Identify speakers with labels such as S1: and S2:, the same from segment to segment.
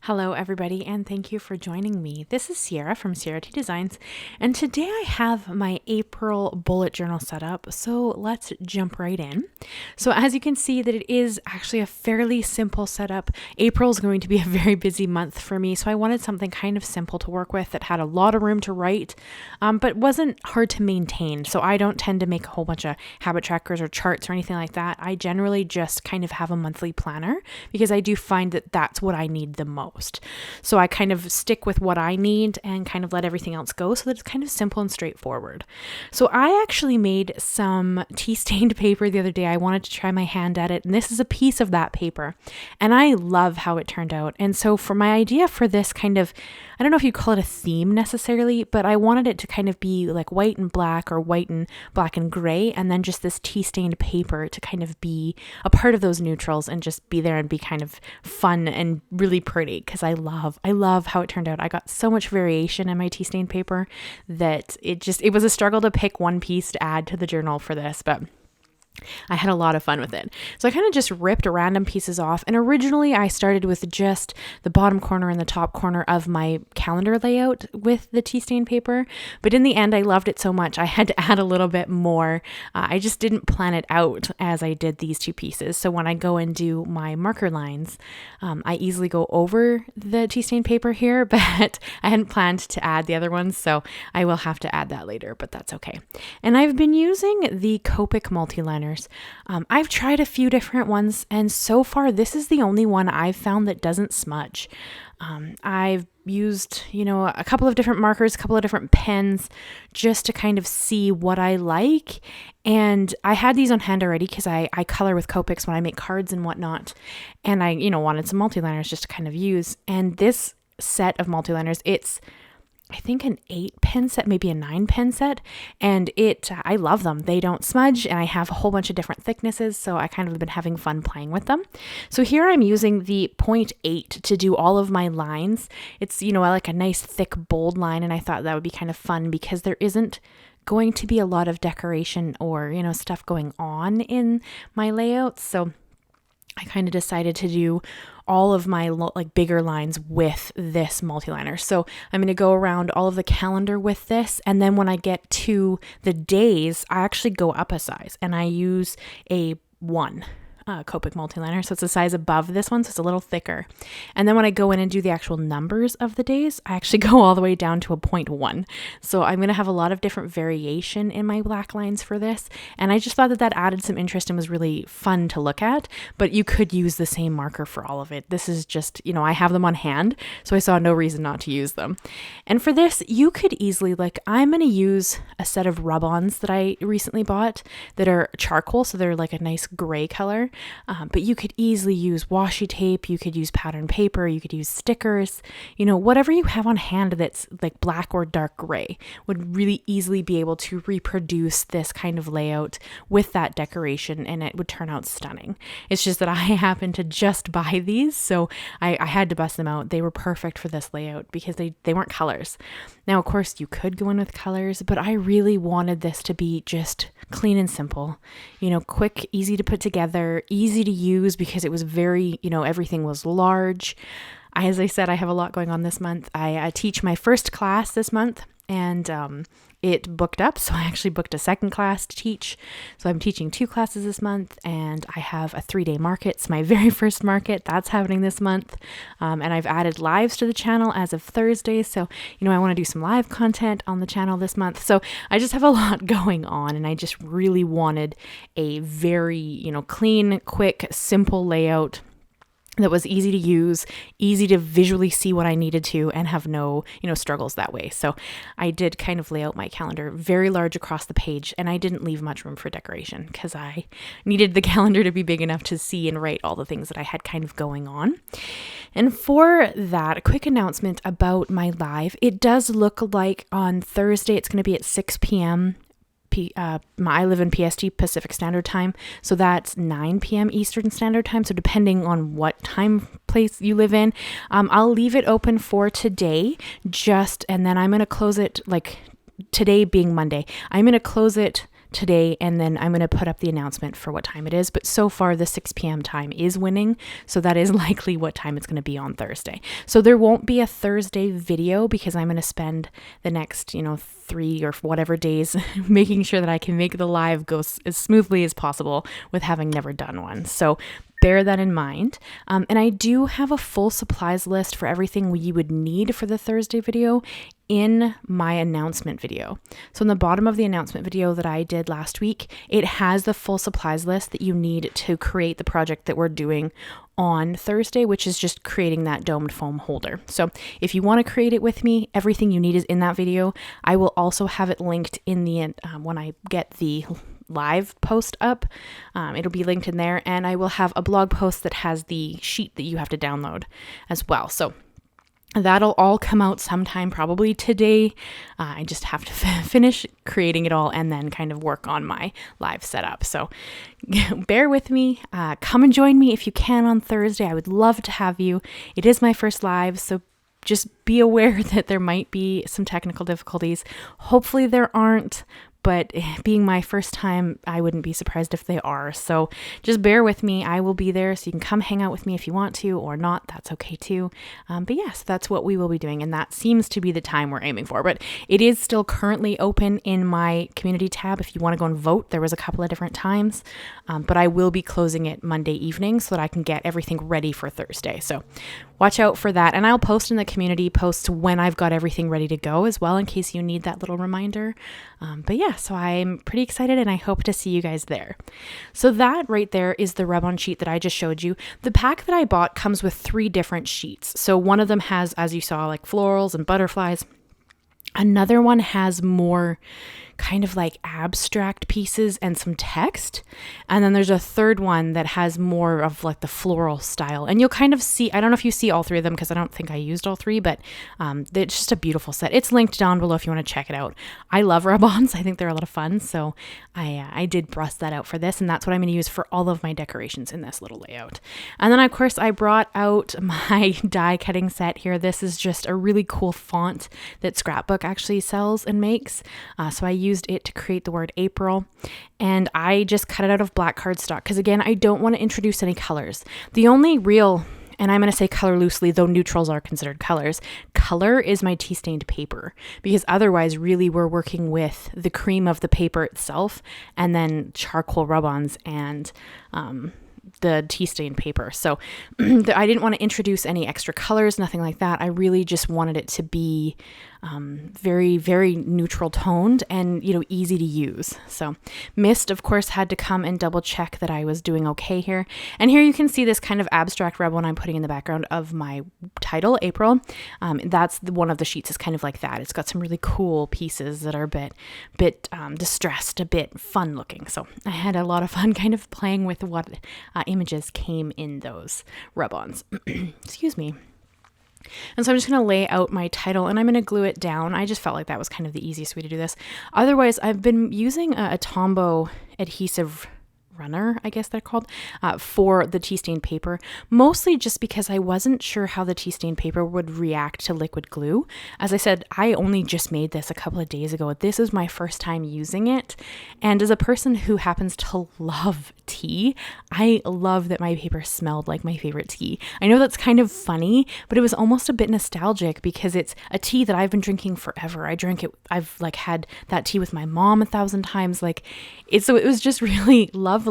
S1: Hello everybody, and thank you for joining me. This is Ciara from Ciara T Designs, and today I have my April bullet journal set up, so let's jump right in. So as you can see that it is actually a fairly simple setup. April is going to be a very busy month for me, so I wanted something kind of simple to work with that had a lot of room to write, but wasn't hard to maintain. So I don't tend to make a whole bunch of habit trackers or charts or anything like that. I generally just kind of have a monthly planner because I do find that that's what I need the most. So I kind of stick with what I need and kind of let everything else go so that it's kind of simple and straightforward. So I actually made some tea stained paper the other day. I wanted to try my hand at it, and this is a piece of that paper, and I love how it turned out. And so for my idea for this kind of, I don't know if you call it a theme necessarily, but I wanted it to kind of be like white and black or white and black and gray, and then just this tea stained paper to kind of be a part of those neutrals and just be there and be kind of fun and really pretty, because I love how it turned out. I got so much variation in my tea stained paper that it was a struggle to pick one piece to add to the journal for this, but I had a lot of fun with it. So I kind of just ripped random pieces off. And originally I started with just the bottom corner and the top corner of my calendar layout with the tea stain paper. But in the end, I loved it so much, I had to add a little bit more. I just didn't plan it out as I did these two pieces. So when I go and do my marker lines, I easily go over the tea stain paper here, but I hadn't planned to add the other ones. So I will have to add that later, but that's okay. And I've been using the Copic Multiliner. I've tried a few different ones, and so far this is the only one I've found that doesn't smudge. I've used, a couple of different markers, a couple of different pens just to kind of see what I like. And I had these on hand already because I color with Copics when I make cards and whatnot. And I, wanted some multiliners just to kind of use. And this set of multiliners, it's I think an 8-pen set, maybe a 9-pen set, and I love them. They don't smudge, and I have a whole bunch of different thicknesses, so I kind of have been having fun playing with them. So here I'm using the 0.8 to do all of my lines. It's, like a nice thick bold line, and I thought that would be kind of fun because there isn't going to be a lot of decoration or, stuff going on in my layouts. So I kind of decided to do all of my bigger lines with this multiliner. So I'm going to go around all of the calendar with this. And then when I get to the days, I actually go up a size and I use a 1. Copic Multiliner. So it's a size above this one, so it's a little thicker. And then when I go in and do the actual numbers of the days, I actually go all the way down to a 0.1. So I'm going to have a lot of different variation in my black lines for this. And I just thought that added some interest and was really fun to look at, but you could use the same marker for all of it. This is just, I have them on hand, so I saw no reason not to use them. And for this, you could easily, I'm going to use a set of rubons that I recently bought that are charcoal, so they're like a nice gray color. But you could easily use washi tape, you could use pattern paper, you could use stickers, whatever you have on hand that's like black or dark gray would really easily be able to reproduce this kind of layout with that decoration, and it would turn out stunning. It's just that I happened to just buy these, so I had to bust them out. They were perfect for this layout because they weren't colors. Now, of course, you could go in with colors, but I really wanted this to be just clean and simple, quick, easy to put together, easy to use because it was very, everything was large. As I said, I have a lot going on this month. I teach my first class this month, and it booked up. So I actually booked a second class to teach. So I'm teaching 2 classes this month, and I have a 3-day market. It's my very first market that's happening this month. And I've added lives to the channel as of Thursday. So, I want to do some live content on the channel this month. So I just have a lot going on, and I just really wanted a very, clean, quick, simple layout that was easy to use, easy to visually see what I needed to, and have no, struggles that way. So I did kind of lay out my calendar very large across the page, and I didn't leave much room for decoration because I needed the calendar to be big enough to see and write all the things that I had kind of going on. And for that, a quick announcement about my live. It does look like on Thursday, it's going to be at 6 p.m. I live in PST, Pacific Standard Time, so that's 9 p.m. Eastern Standard Time. So depending on what time place you live in, I'll leave it open for today, and then I'm going to close it, today being Monday, I'm going to close it today, and then I'm going to put up the announcement for what time it is. But so far the 6 p.m. time is winning, so that is likely what time it's going to be on Thursday. So there won't be a Thursday video because I'm going to spend the next 3 or whatever days making sure that I can make the live go as smoothly as possible with having never done one. So bear that in mind. And I do have a full supplies list for everything you would need for the Thursday video in my announcement video. So in the bottom of the announcement video that I did last week, it has the full supplies list that you need to create the project that we're doing on Thursday, which is just creating that domed foam holder. So if you want to create it with me, everything you need is in that video. I will also have it linked in the when I get the live post up. It'll be linked in there, and I will have a blog post that has the sheet that you have to download as well. So that'll all come out sometime probably today. I just have to finish creating it all and then kind of work on my live setup. So bear with me. Come and join me if you can on Thursday. I would love to have you. It is my first live, so just be aware that there might be some technical difficulties. Hopefully there aren't, but being my first time, I wouldn't be surprised if they are. So just bear with me. I will be there, so you can come hang out with me if you want to, or not. That's okay too. But yes, that's what we will be doing, and that seems to be the time we're aiming for. But it is still currently open in my community tab if you want to go and vote. There was a couple of different times, but I will be closing it Monday evening so that I can get everything ready for Thursday. So watch out for that. And I'll post in the community posts when I've got everything ready to go as well, in case you need that little reminder. But yeah, so I'm pretty excited, and I hope to see you guys there. So that right there is the rub-on sheet that I just showed you. The pack that I bought comes with 3 different sheets. So one of them has, as you saw, like florals and butterflies. Another one has more kind of like abstract pieces and some text. And then there's a third one that has more of like the floral style. And you'll kind of see, I don't know if you see all 3 of them because I don't think I used all 3, but it's just a beautiful set. It's linked down below if you want to check it out. I love rub-ons. I think they're a lot of fun. So I did bust that out for this, and that's what I'm going to use for all of my decorations in this little layout. And then of course I brought out my die cutting set here. This is just a really cool font that ScrapBook actually sells and makes. So I used it to create the word April, and I just cut it out of black cardstock because, again, I don't want to introduce any colors. The only real, and I'm going to say color loosely, though neutrals are considered colors, color is my tea stained paper, because otherwise really we're working with the cream of the paper itself and then charcoal rub-ons and the tea stained paper. So I didn't want to introduce any extra colors, nothing like that. I really just wanted it to be very, very neutral toned and, easy to use. So Mist, of course, had to come and double check that I was doing okay here. And here you can see this kind of abstract rub one I'm putting in the background of my title, April. That's one of the sheets is kind of like that. It's got some really cool pieces that are a bit distressed, a bit fun looking. So I had a lot of fun kind of playing with what images came in those rub-ons. Excuse me. And so I'm just going to lay out my title, and I'm going to glue it down. I just felt like that was kind of the easiest way to do this. Otherwise, I've been using a Tombow adhesive runner, I guess they're called, for the tea stained paper, mostly just because I wasn't sure how the tea stained paper would react to liquid glue. As I said, I only just made this a couple of days ago. This is my first time using it, and as a person who happens to love tea, I love that my paper smelled like my favorite tea. I know that's kind of funny, but it was almost a bit nostalgic because it's a tea that I've been drinking forever. I've had that tea with my mom 1,000 times. So it was just really lovely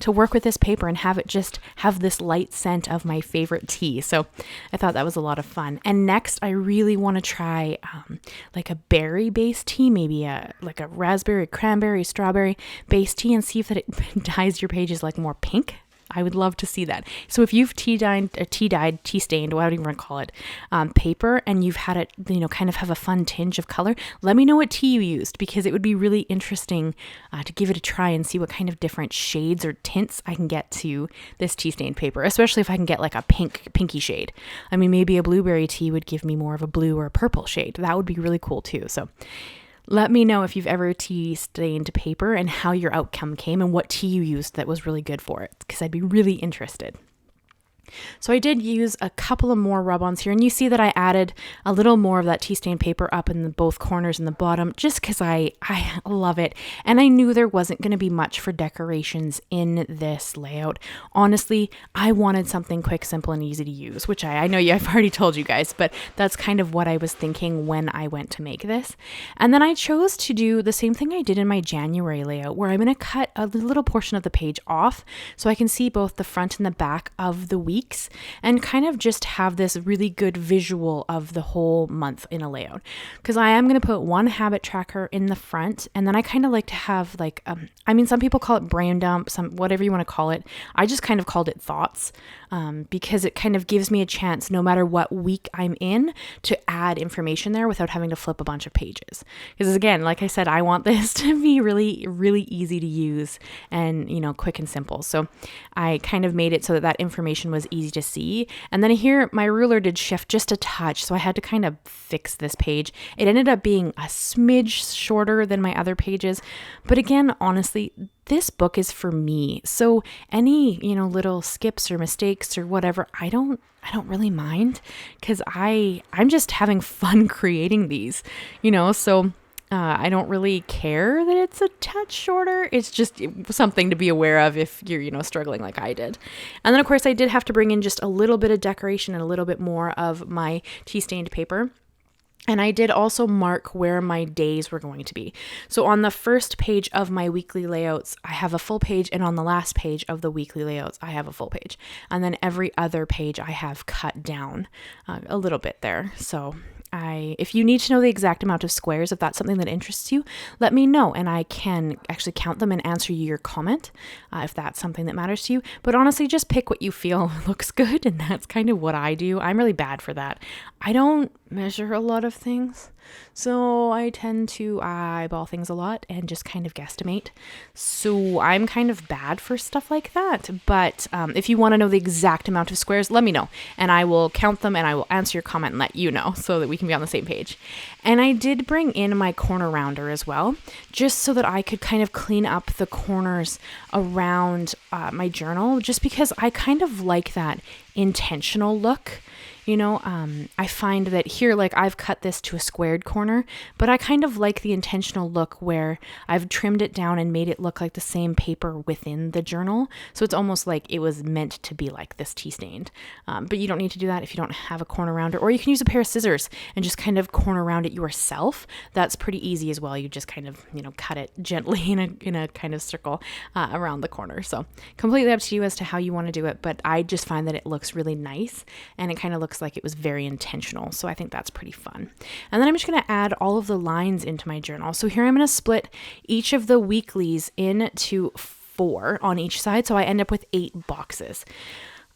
S1: to work with this paper and have it just have this light scent of my favorite tea. So I thought that was a lot of fun. And next, I really want to try like a berry based tea, maybe like a raspberry, cranberry, strawberry based tea, and see if that it dyes your pages like more pink. I would love to see that. So if you've tea stained, whatever you want to call it, paper, and you've had it, kind of have a fun tinge of color, let me know what tea you used, because it would be really interesting to give it a try and see what kind of different shades or tints I can get to this tea stained paper, especially if I can get like a pinky shade. I mean, maybe a blueberry tea would give me more of a blue or a purple shade. That would be really cool too. So let me know if you've ever tea stained paper and how your outcome came and what tea you used that was really good for it, because I'd be really interested. So I did use a couple of more rub-ons here, and you see that I added a little more of that tea stain paper up in both corners and the bottom, just because I love it. And I knew there wasn't going to be much for decorations in this layout. Honestly, I wanted something quick, simple, and easy to use, which I know I've already told you guys, but that's kind of what I was thinking when I went to make this. And then I chose to do the same thing I did in my January layout, where I'm going to cut a little portion of the page off so I can see both the front and the back of the week, and kind of just have this really good visual of the whole month in a layout. Because I am going to put one habit tracker in the front, and then I kind of like to have like, some people call it brain dump, whatever you want to call it. I just kind of called it thoughts, because it kind of gives me a chance, no matter what week I'm in, to add information there without having to flip a bunch of pages. Because again, like I said, I want this to be really, really easy to use and, quick and simple. So I kind of made it so that information was easy to see. And then here my ruler did shift just a touch, so I had to kind of fix this page. It ended up being a smidge shorter than my other pages, but again, honestly, this book is for me. So any, little skips or mistakes or whatever, I don't really mind, because I'm just having fun creating these, so I don't really care that it's a touch shorter. It's just something to be aware of if you're, struggling like I did. And then of course I did have to bring in just a little bit of decoration and a little bit more of my tea stained paper. And I did also mark where my days were going to be. So on the first page of my weekly layouts, I have a full page. And on the last page of the weekly layouts, I have a full page. And then every other page I have cut down a little bit there. So if you need to know the exact amount of squares, if that's something that interests you, let me know, and I can actually count them and answer your comment if that's something that matters to you. But honestly, just pick what you feel looks good, and that's kind of what I do. I'm really bad for that. I don't measure a lot of things, so I tend to eyeball things a lot and just kind of guesstimate. So I'm kind of bad for stuff like that. But if you want to know the exact amount of squares, let me know, and I will count them and I will answer your comment and let you know so that we can be on the same page. And I did bring in my corner rounder as well, just so that I could kind of clean up the corners around my journal, just because I kind of like that intentional look. I find that here, like I've cut this to a squared corner, but I kind of like the intentional look where I've trimmed it down and made it look like the same paper within the journal. So it's almost like it was meant to be like this tea stained. But you don't need to do that if you don't have a corner rounder, or you can use a pair of scissors and just kind of corner round it yourself. That's pretty easy as well. You just kind of, cut it gently in a kind of circle around the corner. So completely up to you as to how you want to do it. But I just find that it looks really nice, and it kind of looks like it was very intentional. So I think that's pretty fun. And then I'm just going to add all of the lines into my journal. So here I'm going to split each of the weeklies into 4 on each side. So I end up with 8 boxes.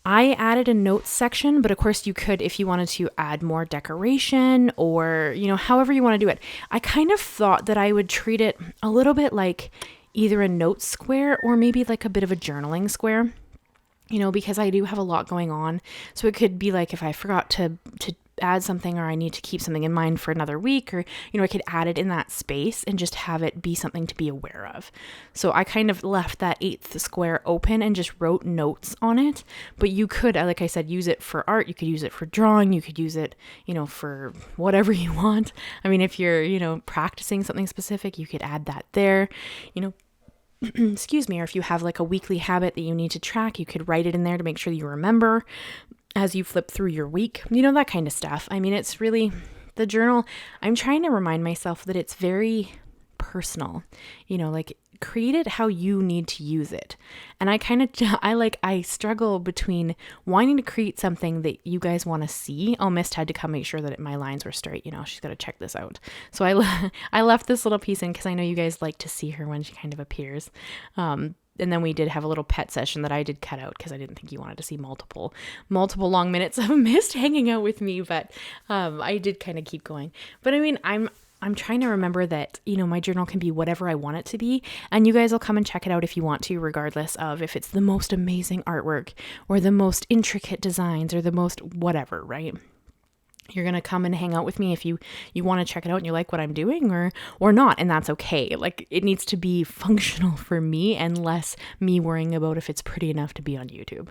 S1: I added a notes section, but of course you could, if you wanted to add more decoration or, however you want to do it. I kind of thought that I would treat it a little bit like either a notes square or maybe like a bit of a journaling square. Because I do have a lot going on. So it could be like if I forgot to add something, or I need to keep something in mind for another week, or, I could add it in that space and just have it be something to be aware of. So I kind of left that 8th square open and just wrote notes on it. But you could, like I said, use it for art. You could use it for drawing. You could use it, for whatever you want. I mean, if you're, practicing something specific, you could add that there, excuse me, or if you have like a weekly habit that you need to track, you could write it in there to make sure you remember as you flip through your week, that kind of stuff. I mean, it's really, the journal, I'm trying to remind myself that it's very personal, like create it how you need to use it. And I struggle between wanting to create something that you guys want to see. Oh, Mist had to come make sure that my lines were straight. She's got to check this out. So I left this little piece in because I know you guys like to see her when she kind of appears. And then we did have a little pet session that I did cut out because I didn't think you wanted to see multiple long minutes of Mist hanging out with me. But I did kind of keep going. But I mean, I'm trying to remember that, my journal can be whatever I want it to be. And you guys will come and check it out if you want to, regardless of if it's the most amazing artwork or the most intricate designs or the most whatever, right? You're going to come and hang out with me if you want to check it out and you like what I'm doing or not. And that's okay. Like, it needs to be functional for me and less me worrying about if it's pretty enough to be on YouTube.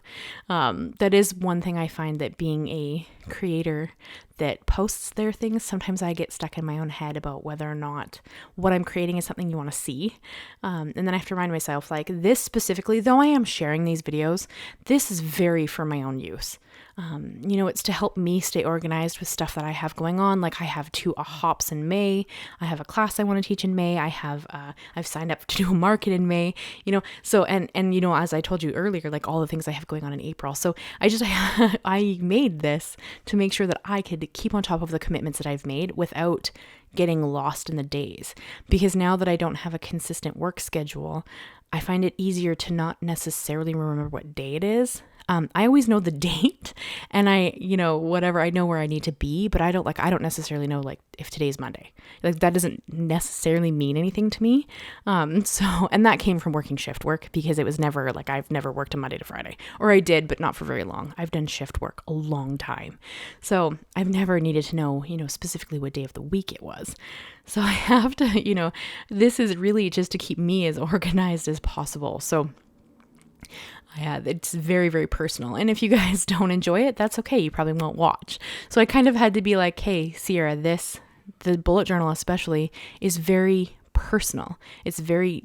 S1: That is one thing I find, that being a creator that posts their things, sometimes I get stuck in my own head about whether or not what I'm creating is something you want to see. And then I have to remind myself, like, this specifically, though I am sharing these videos, this is very for my own use. It's to help me stay organized with stuff that I have going on. Like, I have 2 hops in May. I have a class I want to teach in May. I've signed up to do a market in May, so, and as I told you earlier, like, all the things I have going on in April. So I made this to make sure that I could keep on top of the commitments that I've made without getting lost in the days. Because now that I don't have a consistent work schedule, I find it easier to not necessarily remember what day it is. I always know the date, and I know where I need to be, but I don't necessarily know, like, if today's Monday. Like, that doesn't necessarily mean anything to me. And that came from working shift work, because it was never, like, I've never worked a Monday to Friday, or I did, but not for very long. I've done shift work a long time. So I've never needed to know, specifically what day of the week it was. So I have to, this is really just to keep me as organized as possible. So yeah, it's very, very personal. And if you guys don't enjoy it, that's okay. You probably won't watch. So I kind of had to be like, hey, Ciara, the bullet journal especially is very personal. It's very,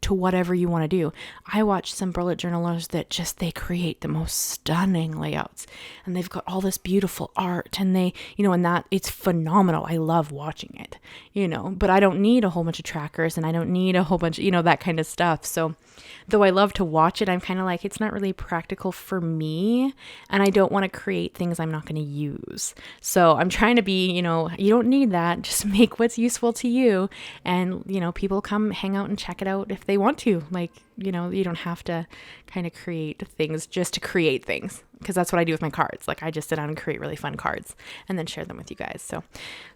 S1: to whatever you want to do. I watch some bullet journalers that they create the most stunning layouts, and they've got all this beautiful art, and they, and that, it's phenomenal. I love watching it, but I don't need a whole bunch of trackers, and I don't need a whole bunch, that kind of stuff. So though I love to watch it, I'm kind of like, it's not really practical for me, and I don't want to create things I'm not going to use. So I'm trying to be, you don't need that. Just make what's useful to you, and people come hang out and check it out if they want to. Like, you don't have to kind of create things just to create things, because that's what I do with my cards. Like, I just sit down and create really fun cards and then share them with you guys. So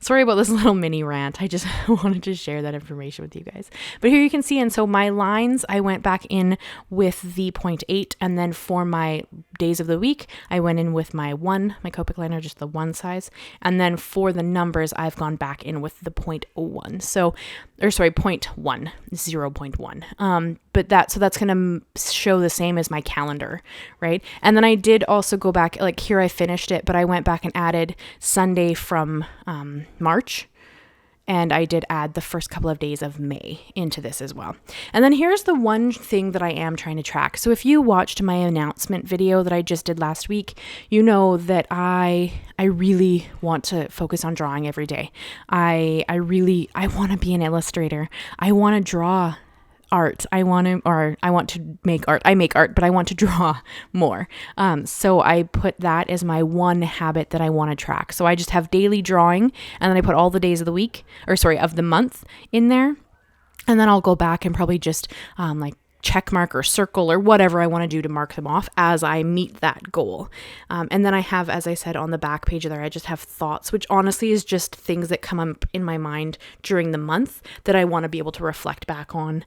S1: sorry about this little mini rant. I just wanted to share that information with you guys. But here you can see, and so my lines, I went back in with the 0.8, and then for my days of the week, I went in with my Copic liner, just the 1 size. And then for the numbers, I've gone back in with the 0.01. So, 0.1, 0.1. So that's going to show the same as my calendar, right? And then I did also go back, like, here I finished it, but I went back and added Sunday from March, and I did add the first couple of days of May into this as well. And then here's the one thing that I am trying to track. So if you watched my announcement video that I just did last week, you know that I really want to focus on drawing every day. I want to be an illustrator. I want to draw art. I want to make art. I make art, but I want to draw more. So I put that as my one habit that I want to track. So I just have daily drawing, and then I put all the days of of the month in there. And then I'll go back and probably just check mark or circle or whatever I want to do to mark them off as I meet that goal. And then I have, as I said on the back page there, I just have thoughts, which honestly is just things that come up in my mind during the month that I want to be able to reflect back on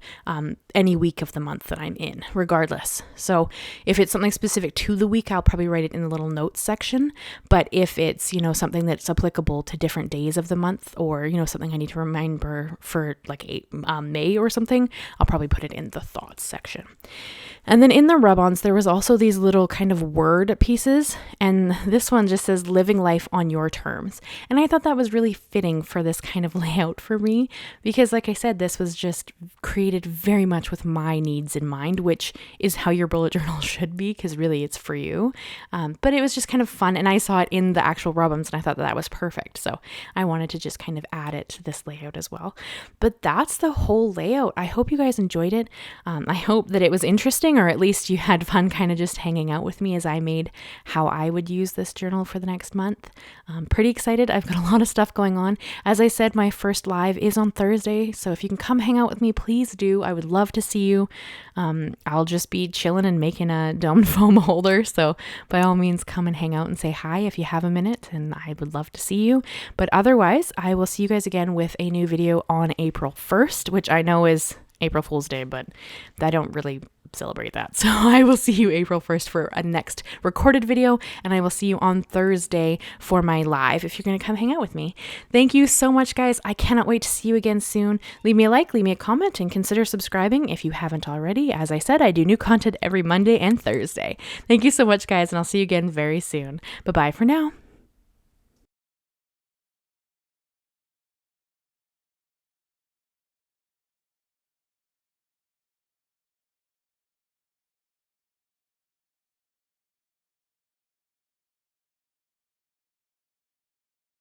S1: any week of the month that I'm in, regardless. So if it's something specific to the week, I'll probably write it in the little notes section. But if it's, something that's applicable to different days of the month, or, something I need to remember for like May or something, I'll probably put it in the thoughts section. And then in the rub-ons, there was also these little kind of word pieces, and this one just says living life on your terms. And I thought that was really fitting for this kind of layout for me, because like I said, this was just created very much with my needs in mind, which is how your bullet journal should be, because really it's for you. But it was just kind of fun, and I saw it in the actual rub-ons, and I thought that was perfect. So I wanted to just kind of add it to this layout as well. But that's the whole layout. I hope you guys enjoyed it. I hope that it was interesting, or at least you had fun kind of just hanging out with me as I made how I would use this journal for the next month. I'm pretty excited. I've got a lot of stuff going on. As I said, my first live is on Thursday, so if you can come hang out with me, please do. I would love to see you. I'll just be chilling and making a domed foam holder, so by all means come and hang out and say hi if you have a minute, and I would love to see you. But otherwise, I will see you guys again with a new video on April 1st, which I know is April Fool's Day, but I don't really celebrate that. So I will see you April 1st for a next recorded video, and I will see you on Thursday for my live if you're going to come hang out with me. Thank you so much, guys. I cannot wait to see you again soon. Leave me a like, leave me a comment, and consider subscribing if you haven't already. As I said, I do new content every Monday and Thursday. Thank you so much, guys, and I'll see you again very soon. Bye-bye for now.